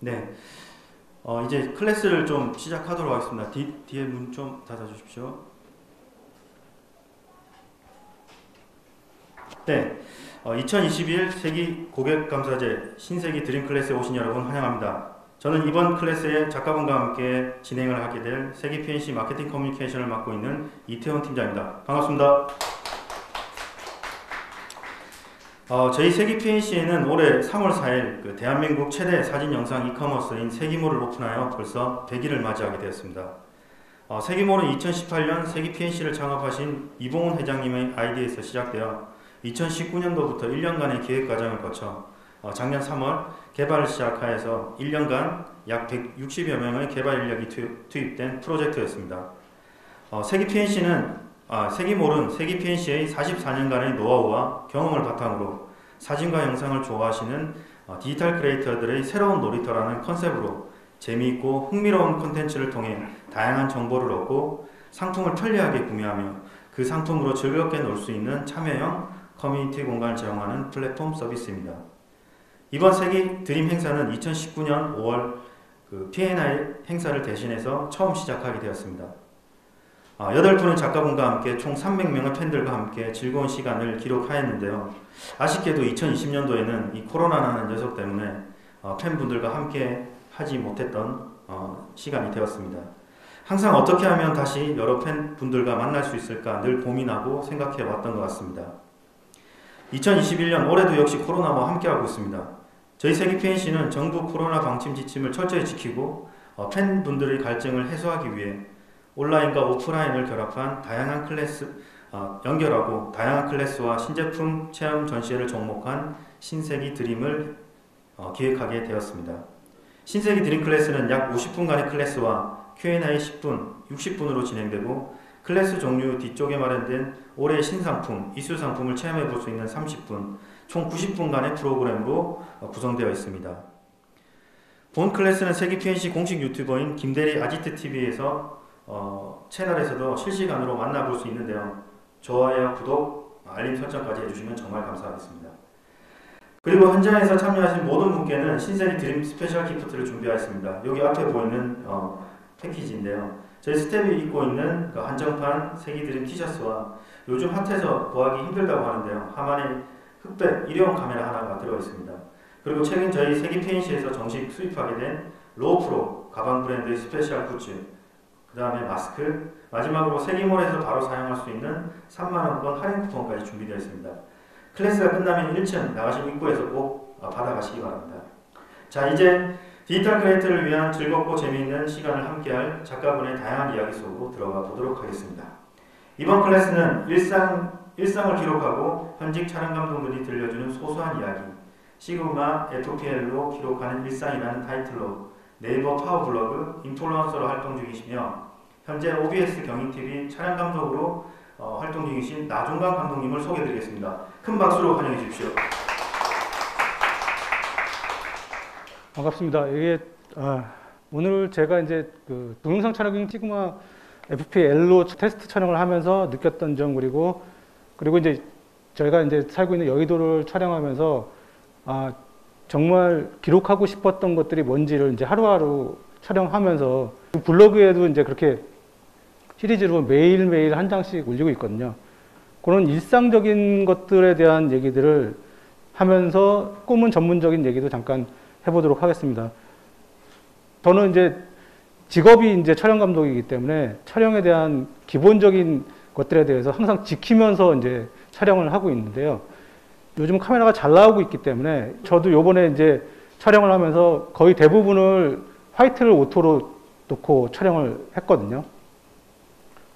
네, 이제 클래스를 좀 시작하도록 하겠습니다. 뒤에 문 좀 닫아주십시오. 네, 2021 세기 고객감사제 신세기 드림 클래스에 오신 여러분 환영합니다. 저는 이번 클래스의 작가분과 함께 진행을 하게 될 세기 PNC 마케팅 커뮤니케이션을 맡고 있는 이태원 팀장입니다. 반갑습니다. 저희 세기 PNC에는 올해 3월 4일 대한민국 최대 사진 영상 이커머스인 세기몰을 오픈하여 벌써 100일을 맞이하게 되었습니다. 세기몰은 2018년 세기 PNC를 창업하신 이봉훈 회장님의 아이디어에서 시작되어 2019년도부터 1년간의 기획 과정을 거쳐 작년 3월 개발을 시작하여서 1년간 약 160여 명의 개발 인력이 투입된 프로젝트였습니다. 세기몰은 세기 PNC의 44년간의 노하우와 경험을 바탕으로 사진과 영상을 좋아하시는 디지털 크리에이터들의 새로운 놀이터라는 컨셉으로 재미있고 흥미로운 콘텐츠를 통해 다양한 정보를 얻고 상품을 편리하게 구매하며 그 상품으로 즐겁게 놀 수 있는 참여형 커뮤니티 공간을 제공하는 플랫폼 서비스입니다. 이번 세기 드림 행사는 2019년 5월 P&I 행사를 대신해서 처음 시작하게 되었습니다. 8분의 작가분과 함께 총 300명의 팬들과 함께 즐거운 시간을 기록하였는데요. 아쉽게도 2020년도에는 이 코로나라는 녀석 때문에 팬분들과 함께 하지 못했던 시간이 되었습니다. 항상 어떻게 하면 다시 여러 팬분들과 만날 수 있을까 늘 고민하고 생각해 왔던 것 같습니다. 2021년 올해도 역시 코로나와 함께하고 있습니다. 저희 세기 PNC는 정부 코로나 방침 지침을 철저히 지키고 팬분들의 갈증을 해소하기 위해 온라인과 오프라인을 결합한 연결하고 다양한 클래스와 신제품 체험 전시회를 접목한 신세기 드림을 기획하게 되었습니다. 신세기 드림 클래스는 약 50분간의 클래스와 Q&A 10분, 60분으로 진행되고 클래스 종류 뒤쪽에 마련된 올해의 신상품, 이슈 상품을 체험해 볼 수 있는 30분, 총 90분간의 프로그램으로 구성되어 있습니다. 본 클래스는 세기 PNC 공식 유튜버인 김대리 아지트TV에서 채널에서도 실시간으로 만나볼 수 있는데요. 좋아요, 구독, 알림 설정까지 해주시면 정말 감사하겠습니다. 그리고 현장에서 참여하신 모든 분께는 신세기 드림 스페셜 기프트를 준비하였습니다. 여기 앞에 보이는 패키지인데요. 저희 스텝이 입고 있는 한정판 세기 드림 티셔츠와 요즘 핫해서 구하기 힘들다고 하는데요. 하만의 흑백 일회용 카메라 하나가 들어있습니다. 그리고 최근 저희 세기 PNC에서 정식 수입하게 된 로우프로 가방 브랜드의 스페셜 굿즈, 그 다음에 마스크, 마지막으로 세기몰에서 바로 사용할 수 있는 3만원권 할인 쿠폰까지 준비되어 있습니다. 클래스가 끝나면 1층 나가신 입구에서 꼭 받아가시기 바랍니다. 자, 이제 디지털 크리에이터를 위한 즐겁고 재미있는 시간을 함께할 작가분의 다양한 이야기 속으로 들어가 보도록 하겠습니다. 이번 클래스는 일상을 기록하고 현직 촬영 감독들이 들려주는 소소한 이야기, 시그마 FPL로 기록하는 일상이라는 타이틀로 네이버 파워블로그 인플루언서로 활동 중이시며 현재 OBS 경인TV 촬영 감독으로 활동 중이신 나종강 감독님을 소개해드리겠습니다. 큰 박수로 환영해 주십시오. 반갑습니다. 이게 오늘 제가 이제 동영상 촬영 시그마 FPL로 테스트 촬영을 하면서 느꼈던 점, 그리고 이제 저희가 이제 살고 있는 여의도를 촬영하면서 정말 기록하고 싶었던 것들이 뭔지를 이제 하루하루 촬영하면서 블로그에도 이제 그렇게 시리즈로 매일매일 한 장씩 올리고 있거든요. 그런 일상적인 것들에 대한 얘기들을 하면서 꿈은 전문적인 얘기도 잠깐 해보도록 하겠습니다. 저는 이제 직업이 이제 촬영 감독이기 때문에 촬영에 대한 기본적인 것들에 대해서 항상 지키면서 이제 촬영을 하고 있는데요. 요즘 카메라가 잘 나오고 있기 때문에 저도 요번에 이제 촬영을 하면서 거의 대부분을 화이트를 오토로 놓고 촬영을 했거든요.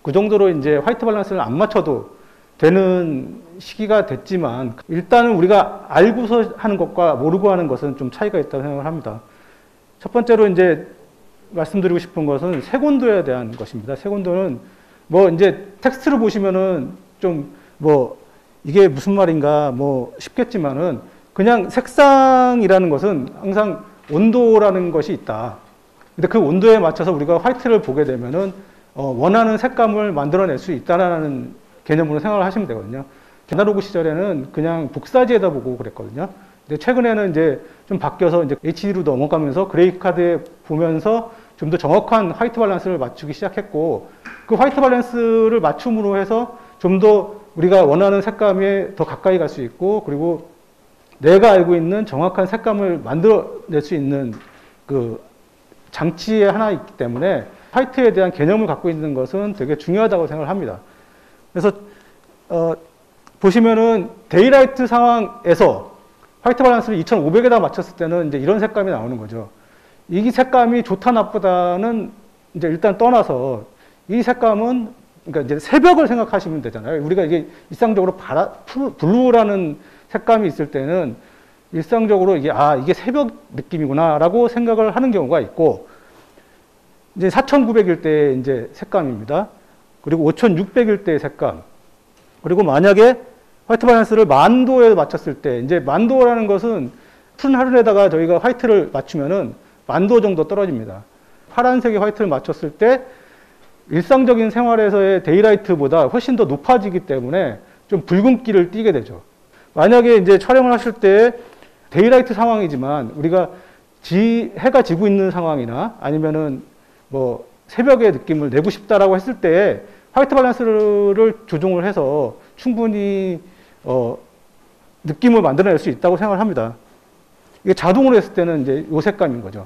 그 정도로 이제 화이트 밸런스를 안 맞춰도 되는 시기가 됐지만 일단은 우리가 알고서 하는 것과 모르고 하는 것은 좀 차이가 있다고 생각을 합니다. 첫 번째로 이제 말씀드리고 싶은 것은 색온도에 대한 것입니다. 색온도는 뭐 이제 텍스트를 보시면은 좀 이게 무슨 말인가 싶겠지만은 그냥 색상이라는 것은 항상 온도라는 것이 있다. 근데 그 온도에 맞춰서 우리가 화이트를 보게 되면은 원하는 색감을 만들어낼 수 있다라는 개념으로 생각을 하시면 되거든요. 아날로그 시절에는 그냥 복사지에다 보고 그랬거든요. 근데 최근에는 이제 좀 바뀌어서 이제 HD로 넘어가면서 그래픽 카드에 보면서 좀 더 정확한 화이트 밸런스를 맞추기 시작했고, 그 화이트 밸런스를 맞춤으로 해서 좀 더 우리가 원하는 색감에 더 가까이 갈 수 있고, 그리고 내가 알고 있는 정확한 색감을 만들어낼 수 있는 그 장치의 하나 있기 때문에 화이트에 대한 개념을 갖고 있는 것은 되게 중요하다고 생각을 합니다. 그래서 보시면은 데이라이트 상황에서 화이트 밸런스를 2500에다 맞췄을 때는 이제 이런 색감이 나오는 거죠. 이 색감이 좋다 나쁘다는 이제 일단 떠나서 이 색감은 그러니까 이제 새벽을 생각하시면 되잖아요. 우리가 이게 일상적으로 블루라는 색감이 있을 때는 일상적으로 이게 새벽 느낌이구나라고 생각을 하는 경우가 있고, 이제 4900일 때 이제 색감입니다. 그리고 5600일 때 색감. 그리고 만약에 화이트 밸런스를 10,000도에 맞췄을 때, 이제 10,000도라는 것은 푸른 하늘에다가 저희가 화이트를 맞추면은 10,000도 정도 떨어집니다. 파란색의 화이트를 맞췄을 때 일상적인 생활에서의 데이라이트보다 훨씬 더 높아지기 때문에 좀 붉은기를 띠게 되죠. 만약에 이제 촬영을 하실 때 데이라이트 상황이지만 우리가 해가 지고 있는 상황이나 아니면은 뭐 새벽의 느낌을 내고 싶다라고 했을 때 화이트 밸런스를 조정을 해서 충분히 느낌을 만들어낼 수 있다고 생각을 합니다. 이게 자동으로 했을 때는 이제 요 색감인 거죠.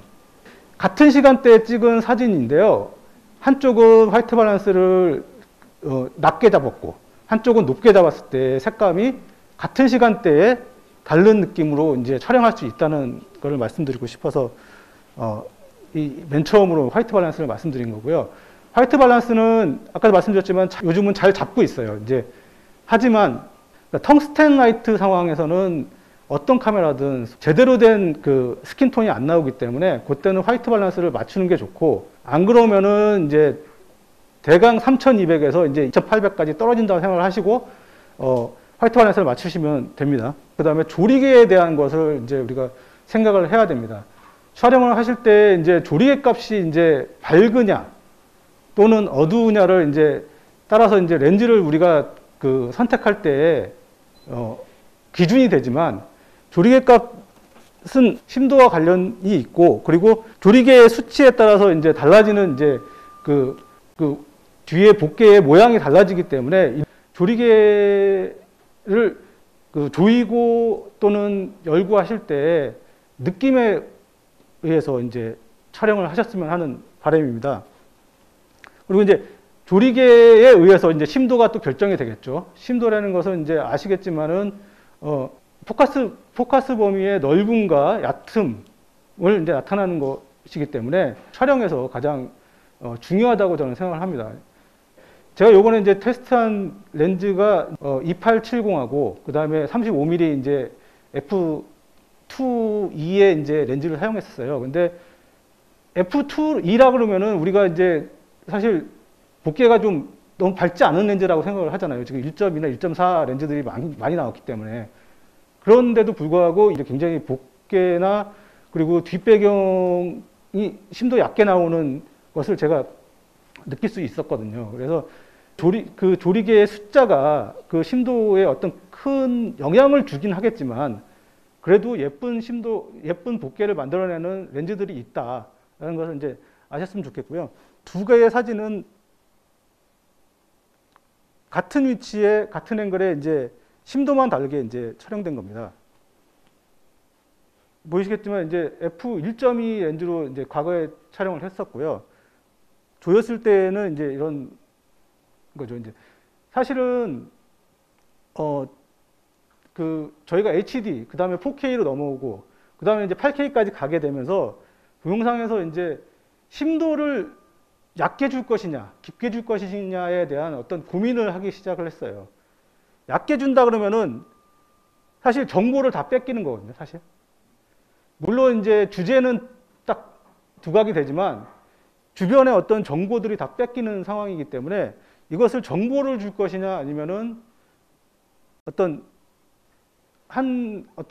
같은 시간대에 찍은 사진인데요. 한쪽은 화이트 밸런스를 낮게 잡았고 한쪽은 높게 잡았을 때 색감이 같은 시간대에 다른 느낌으로 이제 촬영할 수 있다는 것을 말씀드리고 싶어서 맨 처음으로 화이트 밸런스를 말씀드린 거고요. 화이트 밸런스는 아까도 말씀드렸지만 요즘은 잘 잡고 있어요. 이제 하지만 텅스텐 라이트 상황에서는 어떤 카메라든 제대로 된 그 스킨톤이 안 나오기 때문에 그때는 화이트 밸런스를 맞추는 게 좋고, 안 그러면은 이제 대강 3200에서 이제 2800까지 떨어진다고 생각을 하시고 화이트 밸런스를 맞추시면 됩니다. 그 다음에 조리개에 대한 것을 이제 우리가 생각을 해야 됩니다. 촬영을 하실 때 이제 조리개 값이 이제 밝으냐 또는 어두우냐를 이제 따라서 이제 렌즈를 우리가 그 선택할 때 기준이 되지만, 조리개 값은 심도와 관련이 있고, 그리고 조리개의 수치에 따라서 이제 달라지는 이제 그 뒤에 복개의 모양이 달라지기 때문에 조리개를 그 조이고 또는 열고 하실 때 느낌에 의해서 이제 촬영을 하셨으면 하는 바람입니다. 그리고 이제 조리개에 의해서 이제 심도가 또 결정이 되겠죠. 심도라는 것은 이제 아시겠지만은 포커스 범위의 넓음과 얕음을 이제 나타나는 것이기 때문에 촬영에서 가장 중요하다고 저는 생각을 합니다. 제가 요번에 이제 테스트한 렌즈가 2870하고 그 다음에 35mm 이제 f2.2의 이제 렌즈를 사용했었어요. 근데 f2.2라 그러면은 우리가 이제 사실 복개가 좀 너무 밝지 않은 렌즈라고 생각을 하잖아요. 지금 1.2나 1.4 렌즈들이 많이 나왔기 때문에. 그런데도 불구하고 이제 굉장히 복개나 그리고 뒷배경이 심도 얕게 나오는 것을 제가 느낄 수 있었거든요. 그래서 그 조리개의 숫자가 그 심도에 어떤 큰 영향을 주긴 하겠지만, 그래도 예쁜 복개를 만들어내는 렌즈들이 있다라는 것을 이제 아셨으면 좋겠고요. 두 개의 사진은 같은 위치에 같은 앵글에 이제 심도만 다르게 이제 촬영된 겁니다. 보이시겠지만 이제 f1.2 렌즈로 이제 과거에 촬영을 했었고요. 조였을 때는 이제 이런 거죠. 이제 사실은 저희가 HD 그 다음에 4K로 넘어오고 그 다음에 이제 8K까지 가게 되면서 동영상에서 이제 심도를 얕게 줄 것이냐 깊게 줄 것이냐에 대한 어떤 고민을 하기 시작을 했어요. 얕게 준다 그러면은 사실 정보를 다 뺏기는 거거든요, 사실. 물론 이제 주제는 딱 두각이 되지만 주변의 어떤 정보들이 다 뺏기는 상황이기 때문에 이것을 정보를 줄 것이냐 아니면은 어떤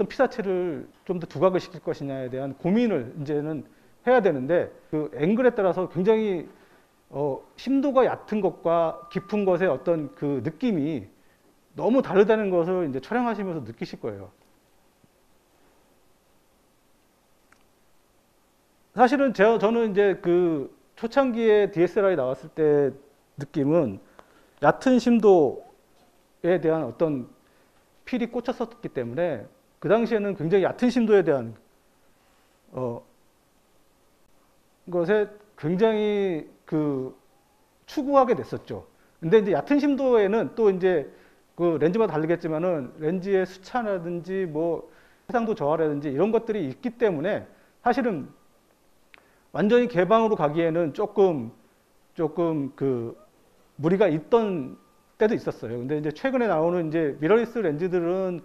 피사체를 좀 더 두각을 시킬 것이냐에 대한 고민을 이제는 해야 되는데, 그 앵글에 따라서 굉장히 심도가 얕은 것과 깊은 것의 어떤 그 느낌이 너무 다르다는 것을 이제 촬영하시면서 느끼실 거예요. 사실은 저는 이제 그 초창기에 DSLR이 나왔을 때 느낌은 얕은 심도에 대한 어떤 필이 꽂혔었기 때문에 그 당시에는 굉장히 얕은 심도에 대한 것에 굉장히 그 추구하게 됐었죠. 근데 이제 얕은 심도에는 또 이제 그 렌즈마다 다르겠지만은 렌즈의 수차라든지 뭐 해상도 저하라든지 이런 것들이 있기 때문에 사실은 완전히 개방으로 가기에는 조금 그 무리가 있던 때도 있었어요. 근데 이제 최근에 나오는 이제 미러리스 렌즈들은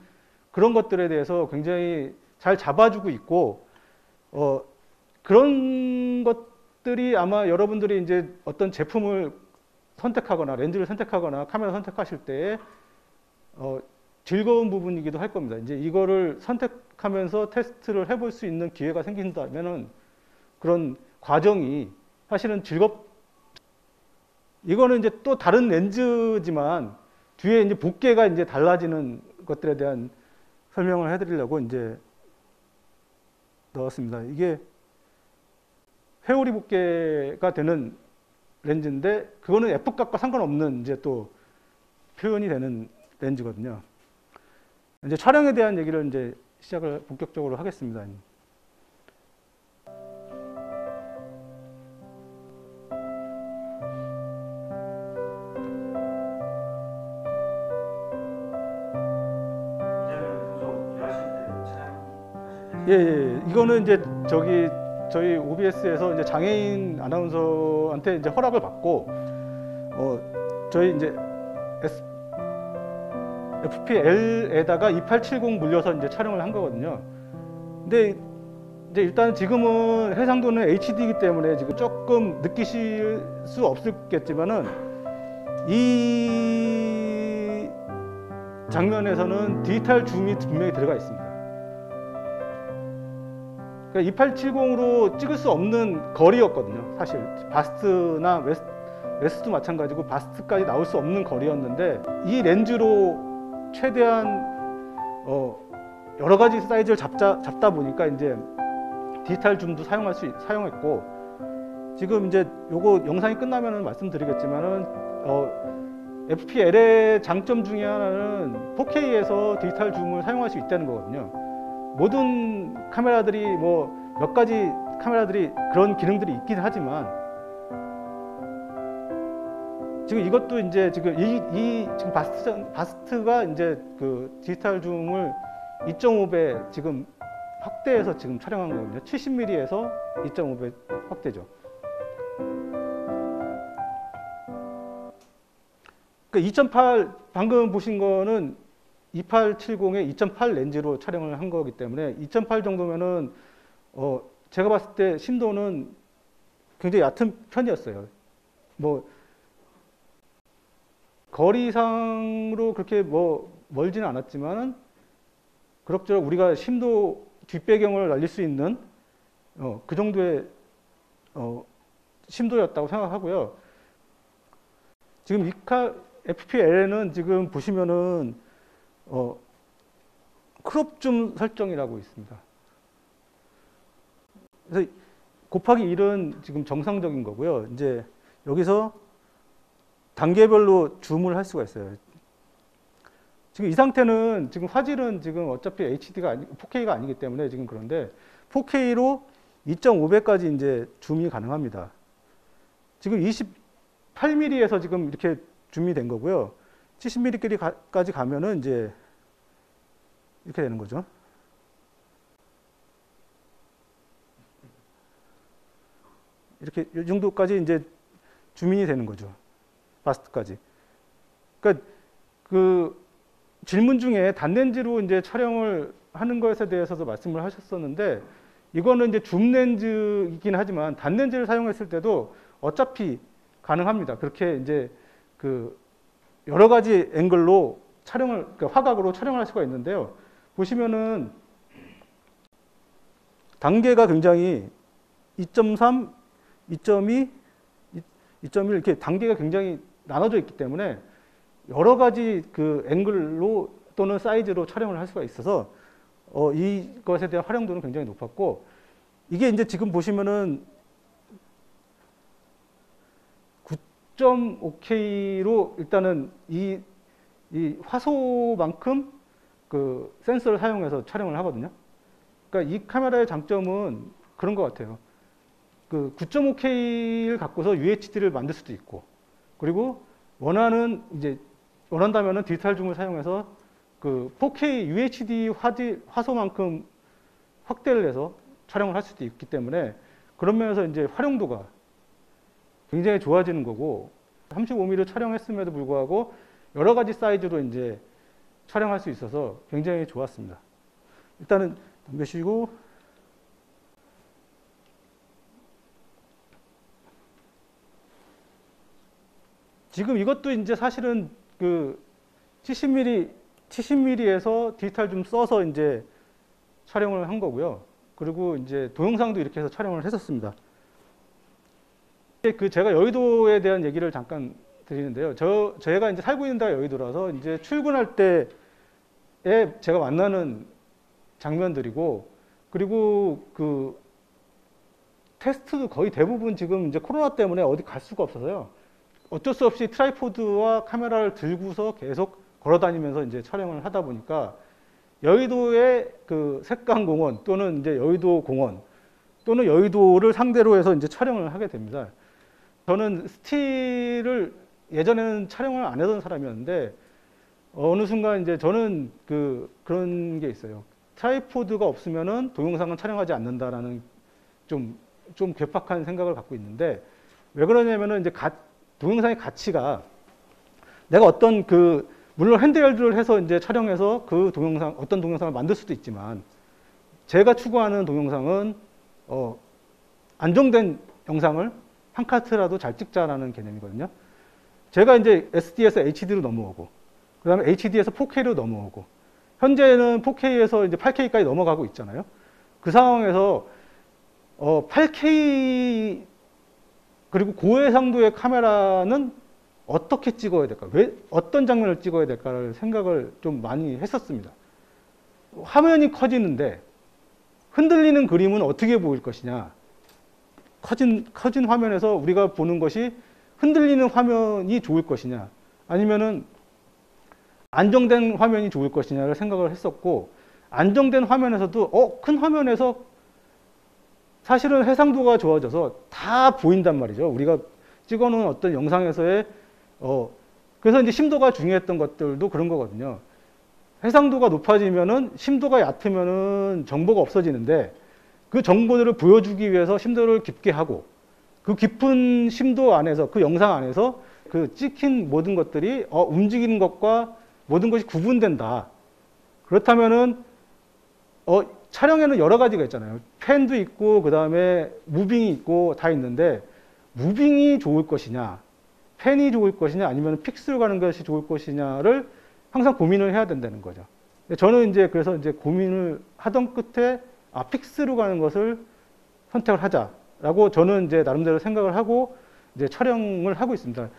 그런 것들에 대해서 굉장히 잘 잡아주고 있고, 그런 것들이 아마 여러분들이 이제 어떤 제품을 선택하거나 렌즈를 선택하거나 카메라 선택하실 때 즐거운 부분이기도 할 겁니다. 이제 이거를 선택하면서 테스트를 해볼 수 있는 기회가 생긴다면은 그런 과정이 사실은 이거는 이제 또 다른 렌즈지만 뒤에 이제 붓게가 이제 달라지는 것들에 대한 설명을 해드리려고 이제 넣었습니다. 이게 회오리 붓게가 되는 렌즈인데 그거는 F값과 상관없는 이제 또 표현이 되는 렌즈거든요. 이제 촬영에 대한 얘기를 이제 시작을 본격적으로 하겠습니다. 예. 이거는 이제 저희 OBS에서 이제 장애인 아나운서한테 이제 허락을 받고, 저희 이제 FPL에다가 2870 물려서 이제 촬영을 한 거거든요. 근데 이제 일단 지금은 해상도는 HD이기 때문에 지금 조금 느끼실 수 없겠지만은 이 장면에서는 디지털 줌이 분명히 들어가 있습니다. 그러니까 2870으로 찍을 수 없는 거리였거든요. 사실 바스트나 웨스트도 마찬가지고 바스트까지 나올 수 없는 거리였는데 이 렌즈로 최대한 여러 가지 사이즈를 잡다 보니까 이제 디지털 줌도 사용했고, 지금 이제 요거 영상이 끝나면은 말씀드리겠지만은 FPL의 장점 중에 하나는 4K에서 디지털 줌을 사용할 수 있다는 거거든요. 모든 카메라들이 뭐 몇 가지 카메라들이 그런 기능들이 있긴 하지만 지금 이것도 이제 지금 지금 바스트가 이제 그 디지털 줌을 2.5배 지금 확대해서 지금 촬영한 거거든요. 70mm에서 2.5배 확대죠. 그러니까 2.8 방금 보신 거는 2870의 2.8 렌즈로 촬영을 한 거기 때문에 2.8 정도면은 제가 봤을 때 심도는 굉장히 얕은 편이었어요. 뭐 거리상으로 그렇게 뭐 멀지는 않았지만은 그럭저럭 우리가 심도 뒷배경을 날릴 수 있는 그 정도의 심도였다고 생각하고요. 지금 FPL에는 지금 보시면은 크롭 줌 설정이라고 있습니다. 그래서 곱하기 1은 지금 정상적인 거고요. 이제 여기서 단계별로 줌을 할 수가 있어요. 지금 이 상태는 지금 화질은 지금 어차피 HD가 4K가 아니기 때문에 지금 그런데 4K로 2.5배까지 이제 줌이 가능합니다. 지금 28mm에서 지금 이렇게 줌이 된 거고요. 70mm까지 가면은 이제 이렇게 되는 거죠. 이렇게 이 정도까지 이제 줌인이 되는 거죠. 바스트까지. 그러니까 그 질문 중에 단렌즈로 이제 촬영을 하는 것에 대해서도 말씀을 하셨었는데 이거는 이제 줌 렌즈이긴 하지만 단렌즈를 사용했을 때도 어차피 가능합니다. 그렇게 이제 그 여러 가지 앵글로 그러니까 화각으로 촬영을 할 수가 있는데요. 보시면은 단계가 굉장히 2.3, 2.2, 2.1 이렇게 단계가 굉장히 나눠져 있기 때문에 여러 가지 그 앵글로 또는 사이즈로 촬영을 할 수가 있어서 이것에 대한 활용도는 굉장히 높았고, 이게 이제 지금 보시면은 9.5K로 일단은 이 화소만큼 그 센서를 사용해서 촬영을 하거든요. 그러니까 이 카메라의 장점은 그런 것 같아요. 그 9.5K를 갖고서 UHD를 만들 수도 있고, 그리고 원한다면은 디지털 줌을 사용해서 그 4K UHD 화소만큼 확대를 해서 촬영을 할 수도 있기 때문에 그런 면에서 이제 활용도가 굉장히 좋아지는 거고, 35mm 촬영했음에도 불구하고 여러 가지 사이즈로 이제 촬영할 수 있어서 굉장히 좋았습니다. 일단은 넘기시고, 지금 이것도 이제 사실은 그 70mm에서 디지털 좀 써서 이제 촬영을 한 거고요. 그리고 이제 동영상도 이렇게 해서 촬영을 했었습니다. 그 제가 여의도에 대한 얘기를 잠깐 드리는데요. 제가 이제 살고 있는 데가 여의도라서 이제 출근할 때에 제가 만나는 장면들이고, 그리고 그 테스트도 거의 대부분 지금 이제 코로나 때문에 어디 갈 수가 없어서요. 어쩔 수 없이 트라이포드와 카메라를 들고서 계속 걸어 다니면서 이제 촬영을 하다 보니까 여의도의 그 색강공원 또는 이제 여의도 공원 또는 여의도를 상대로 해서 이제 촬영을 하게 됩니다. 저는 스틸을 예전에는 촬영을 안 하던 사람이었는데 어느 순간 이제 저는 그런 게 있어요. 트라이포드가 없으면은 동영상은 촬영하지 않는다라는 좀 괴팍한 생각을 갖고 있는데, 왜 그러냐면은 이제 동영상의 가치가 내가 어떤 물론 핸드헬드를 해서 이제 촬영해서 어떤 동영상을 만들 수도 있지만, 제가 추구하는 동영상은 안정된 영상을 한 카트라도 잘 찍자라는 개념이거든요. 제가 이제 SD에서 HD로 넘어오고, 그 다음에 HD에서 4K로 넘어오고, 현재는 4K에서 이제 8K까지 넘어가고 있잖아요. 그 상황에서 8K 그리고 고해상도의 카메라는 어떻게 찍어야 될까? 어떤 장면을 찍어야 될까를 생각을 좀 많이 했었습니다. 화면이 커지는데 흔들리는 그림은 어떻게 보일 것이냐? 커진 화면에서 우리가 보는 것이 흔들리는 화면이 좋을 것이냐, 아니면은 안정된 화면이 좋을 것이냐를 생각을 했었고, 안정된 화면에서도 큰 화면에서 사실은 해상도가 좋아져서 다 보인단 말이죠. 우리가 찍어놓은 어떤 영상에서의 그래서 이제 심도가 중요했던 것들도 그런 거거든요. 해상도가 높아지면은 심도가 얕으면은 정보가 없어지는데, 그 정보들을 보여주기 위해서 심도를 깊게 하고, 그 깊은 심도 안에서, 그 영상 안에서 그 찍힌 모든 것들이 움직이는 것과 모든 것이 구분된다. 그렇다면은 촬영에는 여러 가지가 있잖아요. 펜도 있고, 그 다음에 무빙이 있고 다 있는데, 무빙이 좋을 것이냐, 펜이 좋을 것이냐, 아니면 픽스로 가는 것이 좋을 것이냐를 항상 고민을 해야 된다는 거죠. 저는 이제 그래서 이제 고민을 하던 끝에 픽스로 가는 것을 선택을 하자라고 저는 이제 나름대로 생각을 하고 이제 촬영을 하고 있습니다.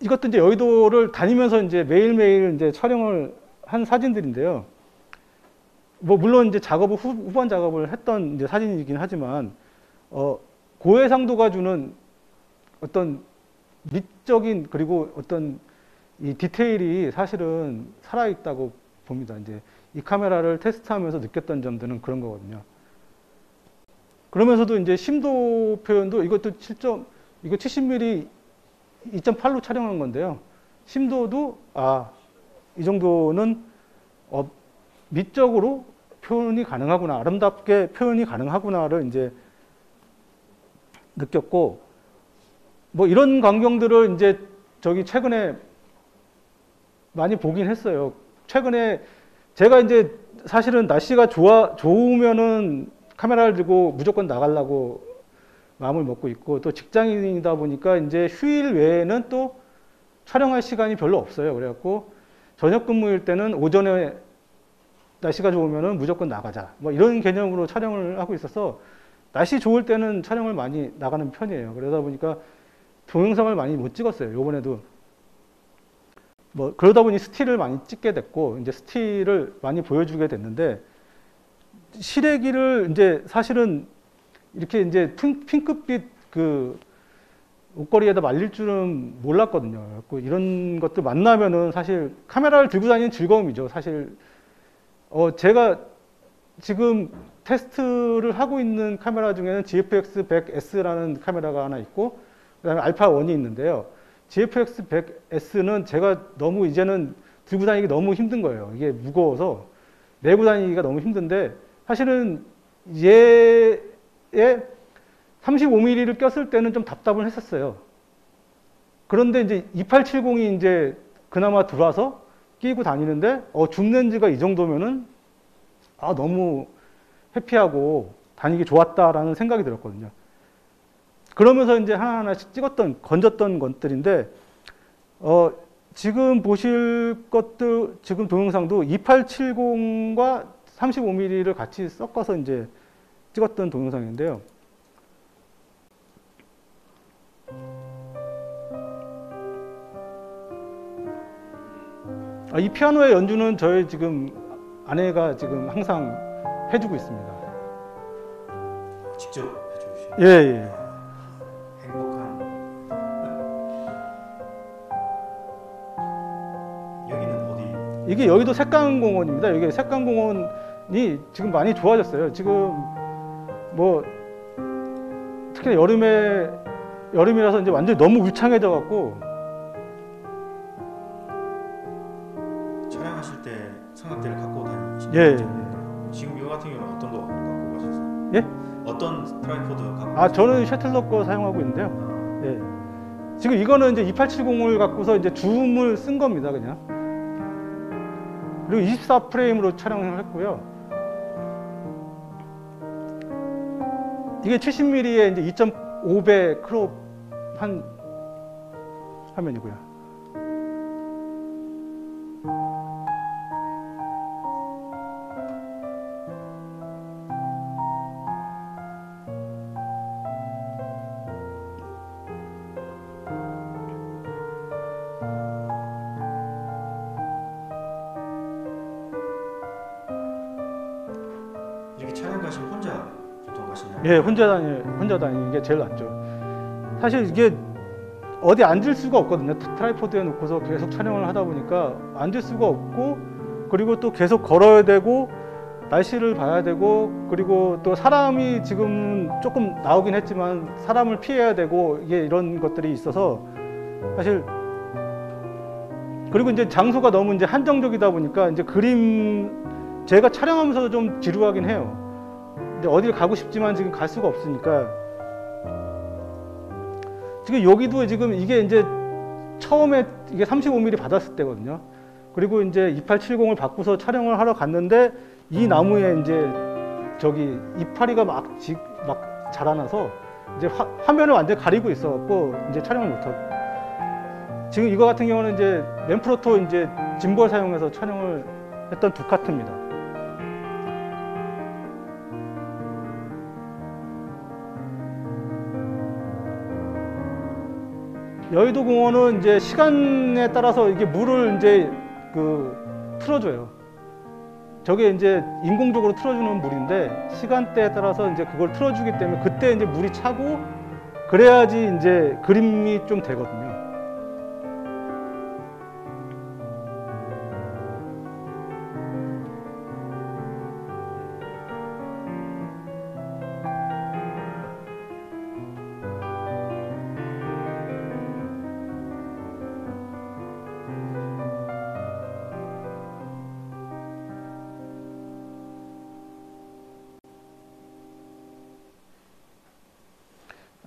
이것도 이제 여의도를 다니면서 이제 매일매일 이제 촬영을 한 사진들인데요. 뭐 물론 이제 후반 작업을 했던 이제 사진이긴 하지만 고해상도가 주는 어떤 미적인, 그리고 어떤 이 디테일이 사실은 살아있다고 봅니다. 이제 이 카메라를 테스트하면서 느꼈던 점들은 그런 거거든요. 그러면서도 이제 심도 표현도 이것도 이거 70mm 2.8로 촬영한 건데요. 심도도 이 정도는 미적으로 표현이 가능하구나, 아름답게 표현이 가능하구나를 이제 느꼈고, 뭐 이런 광경들을 이제 최근에 많이 보긴 했어요. 최근에 제가 이제 사실은 날씨가 좋으면은 카메라를 들고 무조건 나가려고 마음을 먹고 있고, 또 직장인이다 보니까 이제 휴일 외에는 또 촬영할 시간이 별로 없어요. 그래갖고 저녁 근무일 때는 오전에 날씨가 좋으면은 무조건 나가자, 뭐 이런 개념으로 촬영을 하고 있어서 날씨 좋을 때는 촬영을 많이 나가는 편이에요. 그러다 보니까 동영상을 많이 못 찍었어요. 요번에도 뭐 그러다 보니 스틸을 많이 찍게 됐고, 이제 스틸을 많이 보여주게 됐는데, 시래기를 이제 사실은 이렇게 이제 핑크빛 그 옷걸이에다 말릴 줄은 몰랐거든요. 그래서 이런 것들 만나면은 사실 카메라를 들고 다니는 즐거움이죠. 사실 제가 지금 테스트를 하고 있는 카메라 중에는 GFX100S라는 카메라가 하나 있고 그다음에 알파1이 있는데요. GFX100S는 제가 너무 이제는 들고 다니기 너무 힘든 거예요. 이게 무거워서 메고 다니기가 너무 힘든데 사실은 얘에 35mm를 꼈을 때는 좀 답답을 했었어요. 그런데 이제 2870이 이제 그나마 들어와서 끼고 다니는데 줌 렌즈가 이 정도면은 너무 해피하고 다니기 좋았다라는 생각이 들었거든요. 그러면서 이제 하나하나씩 건졌던 것들인데 지금 보실 것들 지금 동영상도 2870과 35mm를 같이 섞어서 이제 찍었던 동영상인데요. 이 피아노의 연주는 저희 지금 아내가 지금 항상 해주고 있습니다. 직접 해주시는. 예, 예. 행복한. 여기는 어디? 이게 여의도 색강공원입니다. 여기 색강공원이 지금 많이 좋아졌어요. 지금 뭐 특히 여름이라서 이제 완전히 너무 울창해져 갖고 촬영하실 때 삼각대를 갖고 다니시는 예. 거죠? 지금 이거 같은 경우는 어떤 거 갖고 가셨어요? 예? 어떤 트라이포드 갖고? 저는 셔틀럭 거 사용하고 있는데요. 예. 지금 이거는 이제 2870을 갖고서 이제 줌을 쓴 겁니다, 그냥. 그리고 24프레임으로 촬영을 했고요. 이게 70mm의 이제 2.5배 크롭한 화면이고요. 이렇게 촬영 가시면 혼자 보통 가시나요? 예, 혼자 다니는 게 제일 낫죠. 사실 이게 어디 앉을 수가 없거든요. 트라이포드에 놓고서 계속 촬영을 하다 보니까 앉을 수가 없고, 그리고 또 계속 걸어야 되고, 날씨를 봐야 되고, 그리고 또 사람이 지금 조금 나오긴 했지만 사람을 피해야 되고, 이게 이런 것들이 있어서 사실, 그리고 이제 장소가 너무 이제 한정적이다 보니까 이제 제가 촬영하면서도 좀 지루하긴 해요. 근데 어디를 가고 싶지만 지금 갈 수가 없으니까. 지금 여기도 지금 이게 이제 처음에 이게 35mm 받았을 때거든요. 그리고 이제 2870을 바꾸서 촬영을 하러 갔는데 이 나무에 이제 저기 이파리가 막 자라나서 이제 화면을 완전히 가리고 있어갖고 이제 촬영을 못하고. 지금 이거 같은 경우는 이제 맨프로토 이제 짐벌 사용해서 촬영을 했던 두카트입니다. 여의도 공원은 이제 시간에 따라서 이게 물을 이제 틀어줘요. 저게 이제 인공적으로 틀어주는 물인데 시간대에 따라서 이제 그걸 틀어주기 때문에 그때 이제 물이 차고 그래야지 이제 그림이 좀 되거든요.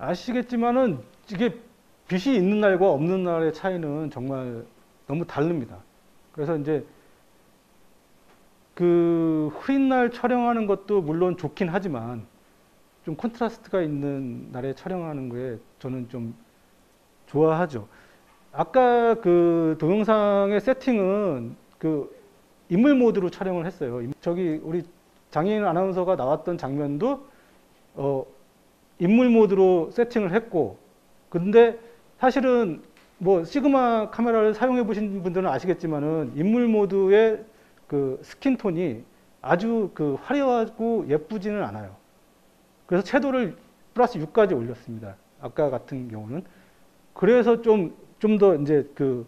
아시겠지만은 이게 빛이 있는 날과 없는 날의 차이는 정말 너무 다릅니다. 그래서 이제 그 흐린 날 촬영하는 것도 물론 좋긴 하지만 좀 콘트라스트가 있는 날에 촬영하는 거에 저는 좀 좋아하죠. 아까 그 동영상의 세팅은 그 인물 모드로 촬영을 했어요. 저기 우리 장혜인 아나운서가 나왔던 장면도 인물 모드로 세팅을 했고, 근데 사실은 뭐 시그마 카메라를 사용해 보신 분들은 아시겠지만은 인물 모드의 그 스킨 톤이 아주 그 화려하고 예쁘지는 않아요. 그래서 채도를 플러스 6까지 올렸습니다. 아까 같은 경우는. 그래서 좀 더 이제 그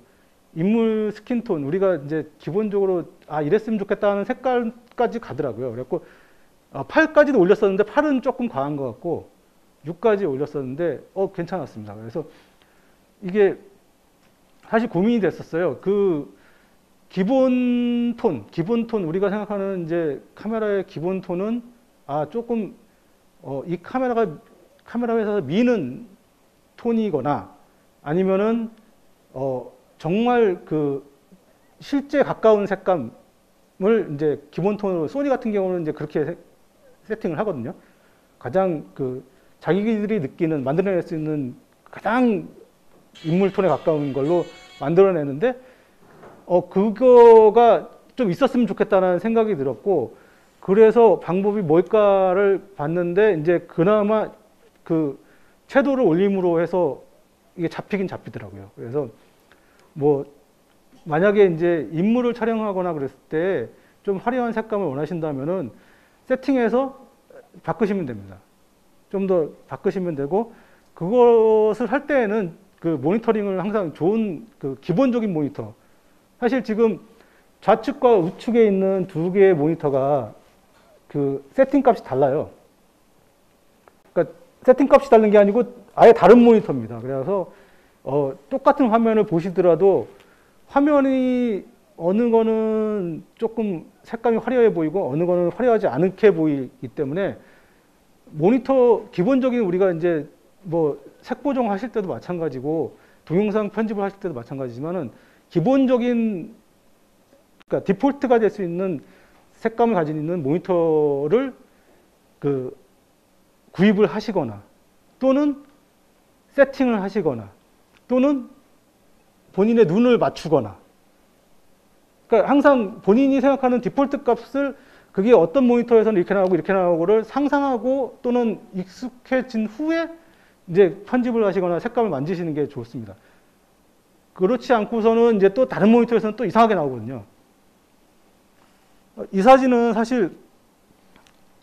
인물 스킨톤, 우리가 이제 기본적으로 이랬으면 좋겠다 하는 색깔까지 가더라고요. 그래갖고 8까지도 올렸었는데 8은 조금 과한 것 같고 6까지 올렸었는데 괜찮았습니다. 그래서 이게 사실 고민이 됐었어요. 그 기본 톤 우리가 생각하는 이제 카메라의 기본 톤은 조금 이 카메라 회사에서 미는 톤이거나 아니면은 정말 그 실제 가까운 색감을 이제 기본 톤으로, 소니 같은 경우는 이제 그렇게 세팅을 하거든요. 가장 그 자기들이 느끼는, 만들어낼 수 있는 가장 인물 톤에 가까운 걸로 만들어내는데 그거가 좀 있었으면 좋겠다는 생각이 들었고, 그래서 방법이 뭘까를 봤는데 이제 그나마 그 채도를 올림으로 해서 이게 잡히긴 잡히더라고요. 그래서 뭐 만약에 이제 인물을 촬영하거나 그랬을 때 좀 화려한 색감을 원하신다면은 세팅해서 바꾸시면 됩니다. 좀 더 바꾸시면 되고, 그것을 할 때에는 그 모니터링을 항상 좋은 그 기본적인 모니터, 사실 지금 좌측과 우측에 있는 두 개의 모니터가 그 세팅 값이 달라요. 그러니까 세팅 값이 다른 게 아니고 아예 다른 모니터입니다. 그래서 똑같은 화면을 보시더라도 화면이 어느 거는 조금 색감이 화려해 보이고 어느 거는 화려하지 않게 보이기 때문에, 모니터 기본적인 우리가 이제 뭐 색보정 하실 때도 마찬가지고 동영상 편집을 하실 때도 마찬가지지만은 기본적인, 그러니까 디폴트가 될 수 있는 색감을 가지고 있는 모니터를 그 구입을 하시거나 또는 세팅을 하시거나 또는 본인의 눈을 맞추거나, 그러니까 항상 본인이 생각하는 디폴트 값을 그게 어떤 모니터에서는 이렇게 나오고 이렇게 나오고를 상상하고 또는 익숙해진 후에 이제 편집을 하시거나 색감을 만지시는 게 좋습니다. 그렇지 않고서는 이제 또 다른 모니터에서는 또 이상하게 나오거든요. 이 사진은 사실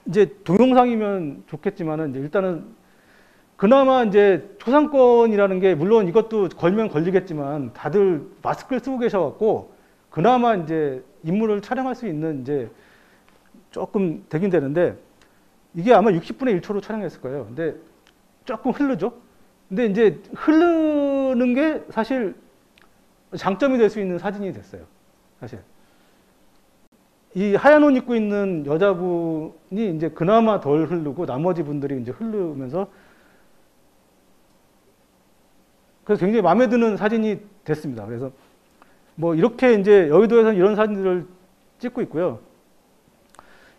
이제 동영상이면 좋겠지만은 일단은 그나마 이제 초상권이라는 게, 물론 이것도 걸면 걸리겠지만 다들 마스크를 쓰고 계셔갖고 그나마 이제 인물을 촬영할 수 있는 이제 조금 되긴 되는데, 이게 아마 60분의 1초로 촬영했을 거예요. 근데 조금 흐르죠? 근데 이제 흐르는 게 사실 장점이 될 수 있는 사진이 됐어요. 사실. 이 하얀 옷 입고 있는 여자분이 이제 그나마 덜 흐르고 나머지 분들이 이제 흐르면서, 그래서 굉장히 마음에 드는 사진이 됐습니다. 그래서 뭐 이렇게 이제 여의도에서 이런 사진들을 찍고 있고요.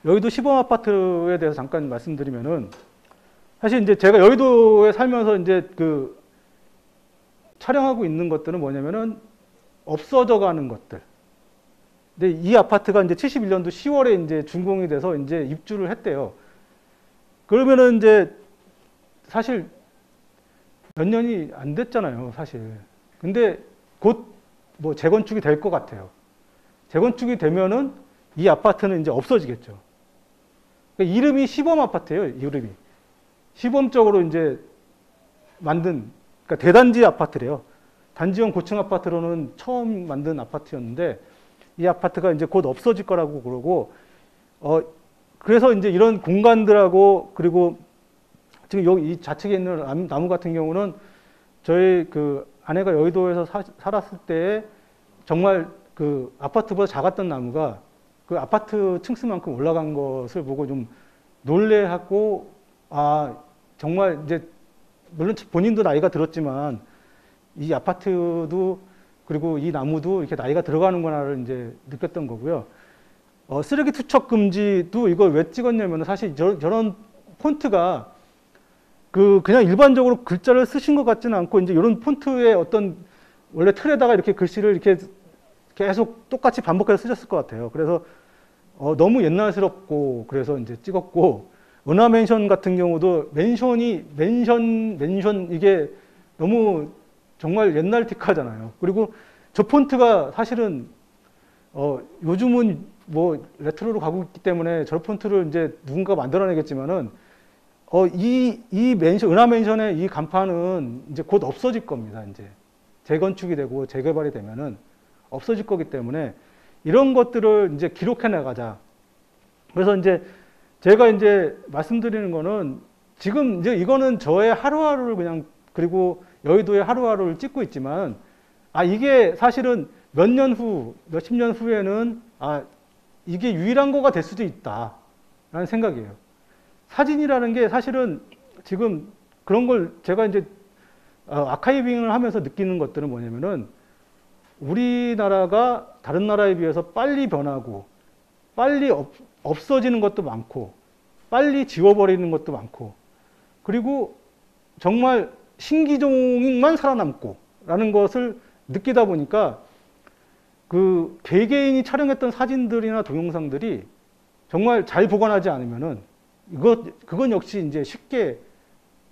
여의도 시범 아파트에 대해서 잠깐 말씀드리면은, 사실 이제 제가 여의도에 살면서 이제 그 촬영하고 있는 것들은 뭐냐면은 없어져 가는 것들. 근데 이 아파트가 이제 71년도 10월에 이제 준공이 돼서 이제 입주를 했대요. 그러면은 이제 사실 몇 년이 안 됐잖아요, 사실. 근데 곧 뭐 재건축이 될 것 같아요. 재건축이 되면은 이 아파트는 이제 없어지겠죠. 그러니까 이름이 시범 아파트예요, 이름이. 시범적으로 이제 만든, 그러니까 대단지 아파트래요. 단지형 고층 아파트로는 처음 만든 아파트였는데, 이 아파트가 이제 곧 없어질 거라고 그러고, 그래서 이제 이런 공간들하고, 그리고 지금 여기 이 좌측에 있는 나무 같은 경우는 저희 그 아내가 여의도에서 살았을 때 정말 그 아파트보다 작았던 나무가 그 아파트 층수만큼 올라간 것을 보고 좀 놀래하고, 정말 이제 물론 본인도 나이가 들었지만 이 아파트도 그리고 이 나무도 이렇게 나이가 들어가는구나를 이제 느꼈던 거고요. 쓰레기 투척 금지도 이걸 왜 찍었냐면, 사실 저런 폰트가 그냥 일반적으로 글자를 쓰신 것 같지는 않고, 이제 이런 폰트의 어떤 원래 틀에다가 이렇게 글씨를 이렇게 계속 똑같이 반복해서 쓰셨을 것 같아요. 그래서 너무 옛날스럽고 그래서 이제 찍었고, 은하 맨션 같은 경우도 맨션 이게 너무 정말 옛날 티카잖아요. 그리고 저 폰트가 사실은 요즘은 뭐 레트로로 가고 있기 때문에 저 폰트를 이제 누군가가 만들어내겠지만은 이 맨션, 은하 맨션의 이 간판은 이제 곧 없어질 겁니다. 이제 재건축이 되고 재개발이 되면은 없어질 거기 때문에 이런 것들을 이제 기록해 나가자. 그래서 이제 제가 이제 말씀드리는 거는 지금 이제 이거는 저의 하루하루를 그냥 그리고 여의도의 하루하루를 찍고 있지만 이게 사실은 몇 년 후, 몇십 년 후에는 이게 유일한 거가 될 수도 있다라는 생각이에요. 사진이라는 게 사실은 지금 그런 걸 제가 이제 아카이빙을 하면서 느끼는 것들은 뭐냐면은 우리나라가 다른 나라에 비해서 빨리 변하고 빨리 없어지는 것도 많고 빨리 지워버리는 것도 많고 그리고 정말 신기종만 살아남고 라는 것을 느끼다 보니까 그 개개인이 촬영했던 사진들이나 동영상들이 정말 잘 보관하지 않으면은 그건 역시 이제 쉽게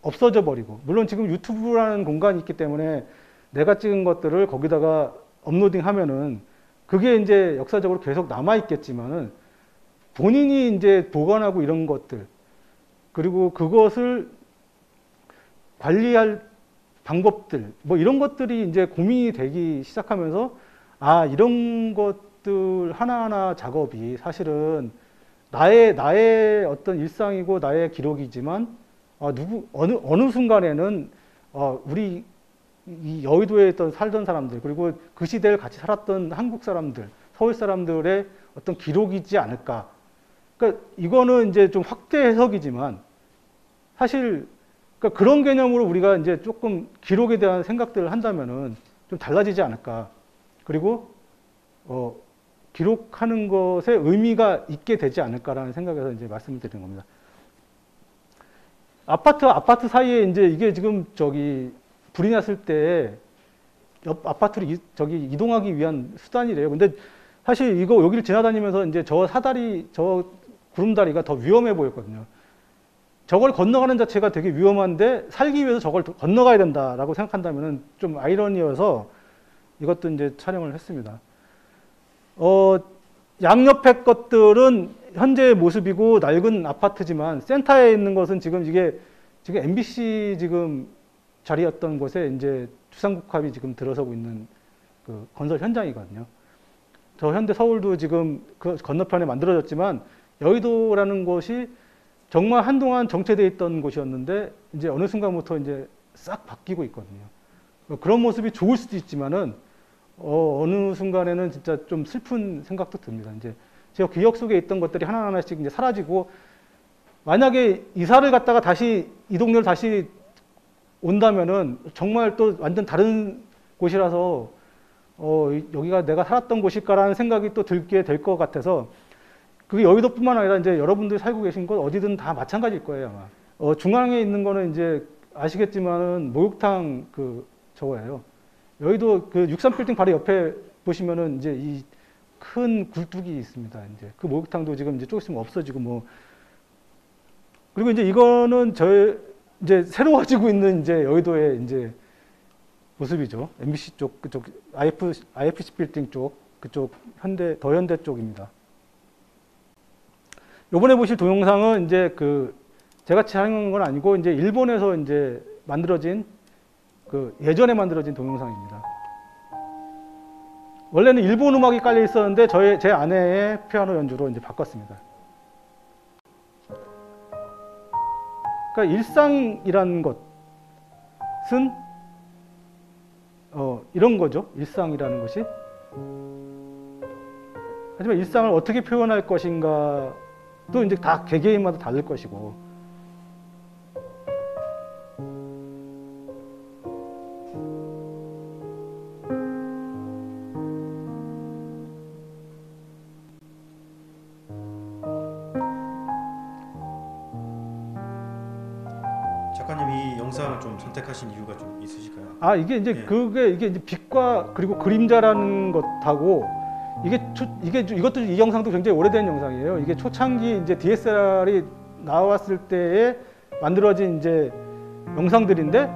없어져 버리고 물론 지금 유튜브라는 공간이 있기 때문에 내가 찍은 것들을 거기다가 업로딩 하면은 그게 이제 역사적으로 계속 남아 있겠지만은 본인이 이제 보관하고 이런 것들 그리고 그것을 관리할 방법들 뭐 이런 것들이 이제 고민이 되기 시작하면서 이런 것들 하나하나 작업이 사실은 나의 어떤 일상이고 나의 기록이지만 어느 순간에는 우리 이 여의도에 살던 사람들 그리고 그 시대를 같이 살았던 한국 사람들 서울 사람들의 어떤 기록이지 않을까. 그러니까 이거는 이제 좀 확대 해석이지만 사실 그러니까 그런 개념으로 우리가 이제 조금 기록에 대한 생각들을 한다면은 좀 달라지지 않을까. 그리고 기록하는 것에 의미가 있게 되지 않을까라는 생각에서 이제 말씀을 드리는 겁니다. 아파트 사이에 이제 이게 지금 불이 났을 때 옆 아파트로 이동하기 위한 수단이래요. 근데 사실 이거 여기를 지나다니면서 이제 저 구름다리가 더 위험해 보였거든요. 저걸 건너가는 자체가 되게 위험한데 살기 위해서 저걸 건너가야 된다라고 생각한다면은 좀 아이러니여서 이것도 이제 촬영을 했습니다. 양옆에 것들은 현재의 모습이고 낡은 아파트지만 센터에 있는 것은 지금 MBC 지금 자리였던 곳에 이제 주상복합이 지금 들어서고 있는 그 건설 현장이거든요. 저 현대 서울도 지금 그 건너편에 만들어졌지만 여의도라는 곳이 정말 한동안 정체되어 있던 곳이었는데 이제 어느 순간부터 이제 싹 바뀌고 있거든요. 그런 모습이 좋을 수도 있지만은 어느 순간에는 진짜 좀 슬픈 생각도 듭니다. 이제 제가 기억 속에 있던 것들이 하나하나씩 이제 사라지고 만약에 이사를 갔다가 다시 이 동네를 다시 온다면은 정말 또 완전 다른 곳이라서 여기가 내가 살았던 곳일까라는 생각이 또 들게 될 것 같아서 그게 여의도뿐만 아니라 이제 여러분들이 살고 계신 곳 어디든 다 마찬가지일 거예요 아마. 중앙에 있는 거는 이제 아시겠지만은 목욕탕 저거예요. 여의도 그 63빌딩 바로 옆에 보시면은 이제 이 큰 굴뚝이 있습니다. 이제 그 목욕탕도 지금 이제 조금 있으면 없어지고 뭐 그리고 이제 이거는 이제 새로워지고 있는 이제 여의도의 이제 모습이죠. MBC 쪽 그쪽 IFC 빌딩 쪽 그쪽 더 현대 쪽입니다. 요번에 보실 동영상은 이제 제가 촬영한 건 아니고 이제 일본에서 이제 만들어진 예전에 만들어진 동영상입니다. 원래는 일본 음악이 깔려 있었는데 제 아내의 피아노 연주로 이제 바꿨습니다. 그러니까 일상이라는 것은 이런 거죠. 일상이라는 것이. 하지만 일상을 어떻게 표현할 것인가 또 이제 다 개개인마다 다를 것이고. 작가님 이 영상을 좀 선택하신 이유가 좀 있으실까요? 이게 이제 이게 이제 빛과 그리고 그림자라는 것하고 이것도 이 영상도 굉장히 오래된 영상이에요. 이게 초창기 이제 DSLR이 나왔을 때에 만들어진 이제 영상들인데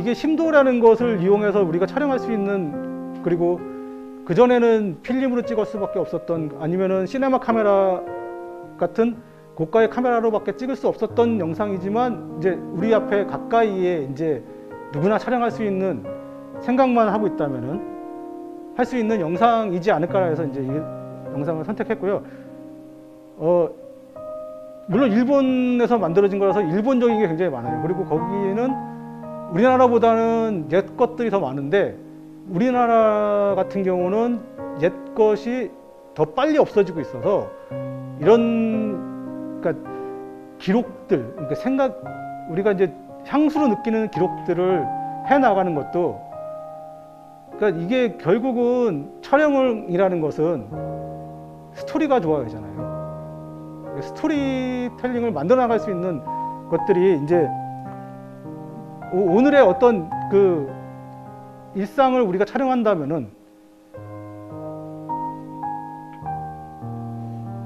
이게 심도라는 것을 이용해서 우리가 촬영할 수 있는 그리고 그전에는 필름으로 찍을 수밖에 없었던, 아니면은 시네마 카메라 같은 고가의 카메라로밖에 찍을 수 없었던 영상이지만, 이제 우리 앞에 가까이에 이제 누구나 촬영할 수 있는, 생각만 하고 있다면은 할 수 있는 영상이지 않을까 해서 이제 이 영상을 선택했고요. 물론 일본에서 만들어진 거라서 일본적인 게 굉장히 많아요. 그리고 거기는 우리나라보다는 옛 것들이 더 많은데, 우리나라 같은 경우는 옛 것이 더 빨리 없어지고 있어서 이런, 그러니까 기록들, 그러니까 우리가 이제 향수로 느끼는 기록들을 해 나가는 것도, 그러니까 이게 결국은 촬영이라는 것은 스토리가 좋아야잖아요. 스토리텔링을 만들어 나갈 수 있는 것들이 이제 오늘의 어떤 그 일상을 우리가 촬영한다면은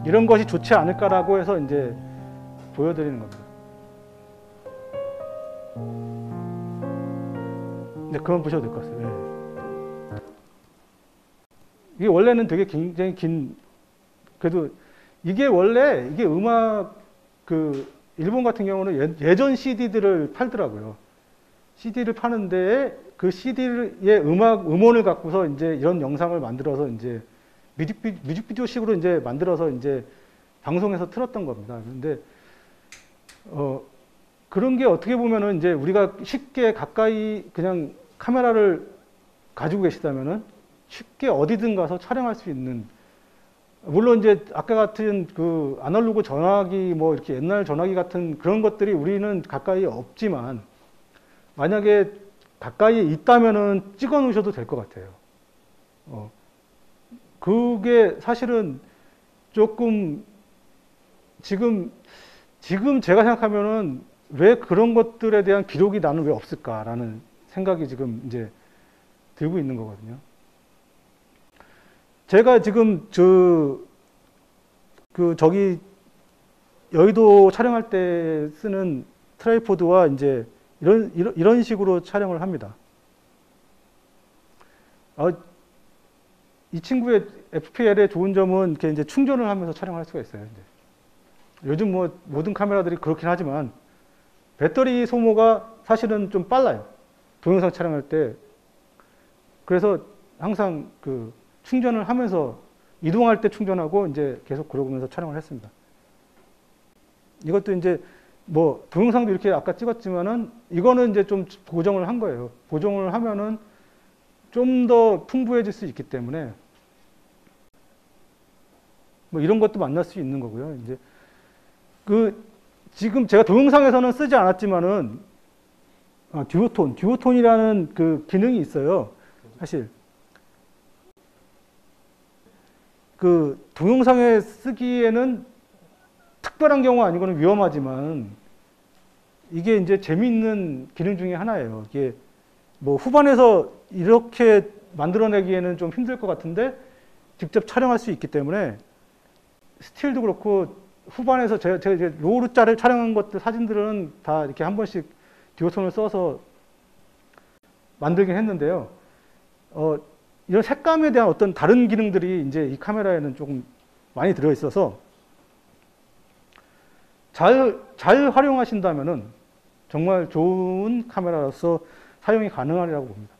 이런 것이 좋지 않을까라고 해서 이제 보여드리는 겁니다. 네, 그만 보셔도 될 것 같아요. 네. 이게 원래는 되게 굉장히 긴, 그래도 이게 원래 이게 음악, 그 일본 같은 경우는 예전 CD들을 팔더라고요. CD를 파는데 그 CD의 음원을 갖고서 이제 이런 영상을 만들어서 이제 뮤직비디오식으로 이제 만들어서 이제 방송에서 틀었던 겁니다. 그런데 그런 게 어떻게 보면은 이제 우리가 쉽게 가까이 그냥 카메라를 가지고 계시다면은 쉽게 어디든 가서 촬영할 수 있는, 물론 이제 아까 같은 그 아날로그 전화기, 뭐 이렇게 옛날 전화기 같은 그런 것들이 우리는 가까이 없지만, 만약에 가까이에 있다면은 찍어 놓으셔도 될 것 같아요. 그게 사실은 조금 지금 제가 생각하면은 왜 그런 것들에 대한 기록이 나는 왜 없을까라는 생각이 지금 이제 들고 있는 거거든요. 제가 지금 저기 여의도 촬영할 때 쓰는 트라이포드와 이제 이런 식으로 촬영을 합니다. 이 친구의 FPL의 좋은 점은 이렇게 이제 충전을 하면서 촬영할 수가 있어요. 이제. 요즘 뭐 모든 카메라들이 그렇긴 하지만 배터리 소모가 사실은 좀 빨라요. 동영상 촬영할 때. 그래서 항상 그 충전을 하면서 이동할 때 충전하고 이제 계속 그러면서 촬영을 했습니다. 이것도 이제 뭐 동영상도 이렇게 아까 찍었지만은 이거는 이제 좀 보정을 한 거예요. 보정을 하면은 좀 더 풍부해질 수 있기 때문에 뭐 이런 것도 만날 수 있는 거고요. 이제 지금 제가 동영상에서는 쓰지 않았지만은 듀오톤이라는 그 기능이 있어요. 사실 그 동영상에 쓰기에는 특별한 경우 아니고는 위험하지만 이게 이제 재미있는 기능 중에 하나예요. 이게 뭐 후반에서 이렇게 만들어내기에는 좀 힘들 것 같은데 직접 촬영할 수 있기 때문에 스틸도 그렇고 후반에서 제가 이제 로우로 촬영한 것들 사진들은 다 이렇게 한 번씩 듀오톤을 써서 만들긴 했는데요. 이런 색감에 대한 어떤 다른 기능들이 이제 이 카메라에는 조금 많이 들어 있어서 잘 활용하신다면은 정말 좋은 카메라로서 사용이 가능하리라고 봅니다.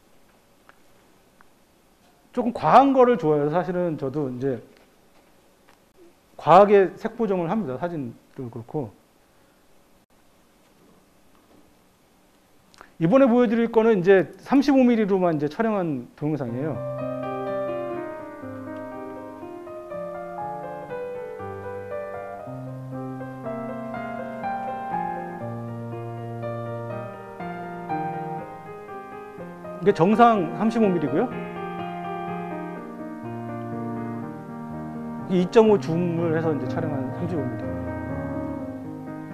조금 과한 거를 좋아해서 사실은 저도 이제 과하게 색 보정을 합니다. 사진도 그렇고. 이번에 보여드릴 거는 이제 35mm로만 이제 촬영한 동영상이에요. 이게 정상 35mm고요. 2.5 줌을 해서 이제 촬영한 35mm.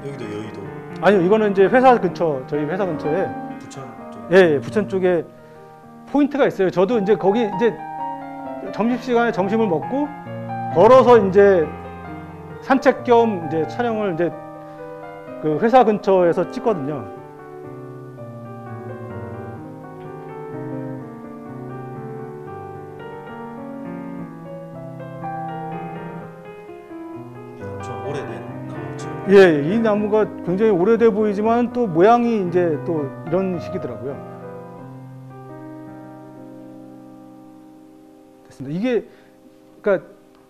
여기도 여의도. 아니요, 이거는 이제 회사 근처, 저희 회사 근처에 부천 쪽. 예, 부천 쪽에 포인트가 있어요. 저도 이제 거기 이제 점심시간에 점심을 먹고 걸어서 이제 산책 겸 이제 촬영을 이제 그 회사 근처에서 찍거든요. 예, 이 나무가 굉장히 오래돼 보이지만 또 모양이 이제 또 이런 식이더라고요. 됐습니다. 이게 그러니까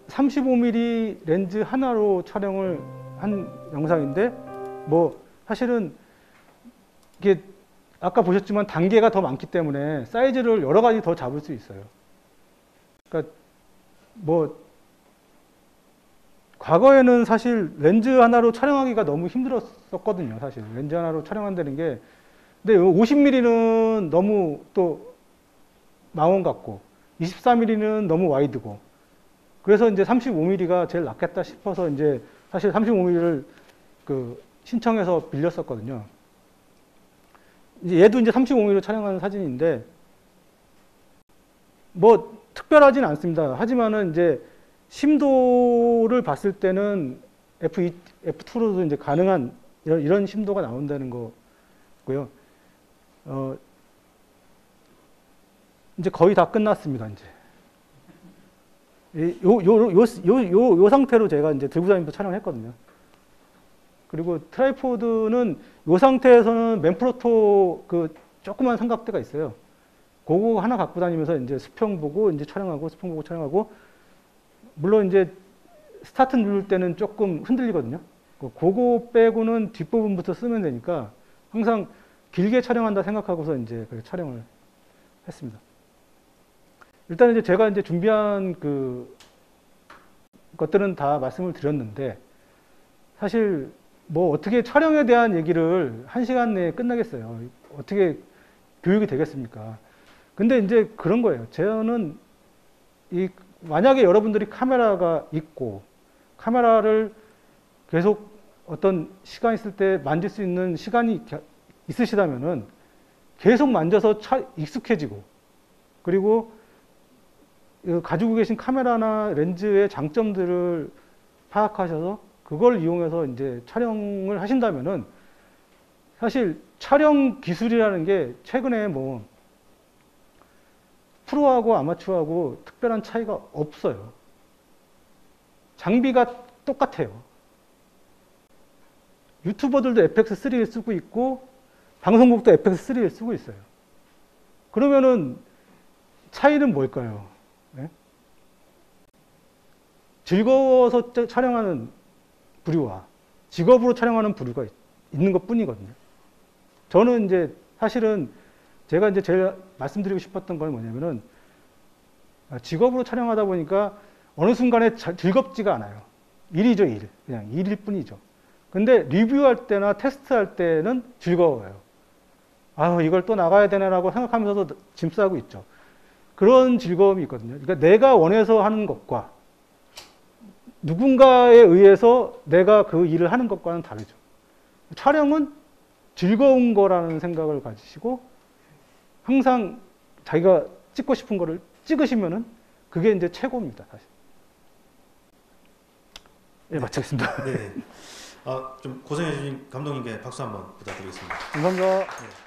35mm 렌즈 하나로 촬영을 한 영상인데 뭐 사실은 이게 아까 보셨지만 단계가 더 많기 때문에 사이즈를 여러 가지 더 잡을 수 있어요. 그러니까 뭐 과거에는 사실 렌즈 하나로 촬영하기가 너무 힘들었었거든요. 사실 렌즈 하나로 촬영한다는 게. 근데 50mm는 너무 또 망원 같고 24mm는 너무 와이드고 그래서 이제 35mm가 제일 낫겠다 싶어서 이제 사실 35mm를 그 신청해서 빌렸었거든요. 이제 얘도 이제 35mm로 촬영하는 사진인데 뭐 특별하진 않습니다. 하지만은 이제 심도를 봤을 때는 F2로도 이제 가능한 이런 심도가 나온다는 거고요. 이제 거의 다 끝났습니다. 이제 요 상태로 제가 이제 들고 다니면서 촬영했거든요. 그리고 트라이포드는 요 상태에서는 맨프로토 그 조그만 삼각대가 있어요. 그거 하나 갖고 다니면서 이제 수평 보고 이제 촬영하고 수평 보고 촬영하고 물론 이제 스타트 누를 때는 조금 흔들리거든요. 그거 빼고는 뒷부분부터 쓰면 되니까 항상 길게 촬영한다 생각하고서 이제 그렇게 촬영을 했습니다. 일단 이제 제가 이제 준비한 그 것들은 다 말씀을 드렸는데 사실 뭐 어떻게 촬영에 대한 얘기를 1시간 내에 끝나겠어요. 어떻게 교육이 되겠습니까? 근데 이제 그런 거예요. 저는 만약에 여러분들이 카메라가 있고 카메라를 계속 어떤 시간 있을 때 만질 수 있는 시간이 있으시다면은 계속 만져서 익숙해지고 그리고 가지고 계신 카메라나 렌즈의 장점들을 파악하셔서 그걸 이용해서 이제 촬영을 하신다면은 사실 촬영 기술이라는 게 최근에 뭐 프로하고 아마추어하고 특별한 차이가 없어요. 장비가 똑같아요. 유튜버들도 FX3를 쓰고 있고 방송국도 FX3를 쓰고 있어요. 그러면은 차이는 뭘까요? 네? 즐거워서 촬영하는 부류와 직업으로 촬영하는 부류가 있는 것 뿐이거든요. 저는 이제 사실은 제가 이제 제일 말씀드리고 싶었던 건 뭐냐면은 직업으로 촬영하다 보니까 어느 순간에 즐겁지가 않아요. 일이죠, 일. 그냥 일일 뿐이죠. 근데 리뷰할 때나 테스트할 때는 즐거워요. 아, 이걸 또 나가야 되나라고 생각하면서도 짐 싸고 있죠. 그런 즐거움이 있거든요. 그러니까 내가 원해서 하는 것과 누군가에 의해서 내가 그 일을 하는 것과는 다르죠. 촬영은 즐거운 거라는 생각을 가지시고 항상 자기가 찍고 싶은 거를 찍으시면은 그게 이제 최고입니다, 사실. 네, 마치겠습니다. 네. 좀 고생해주신 감독님께 박수 한번 부탁드리겠습니다. 감사합니다. 네.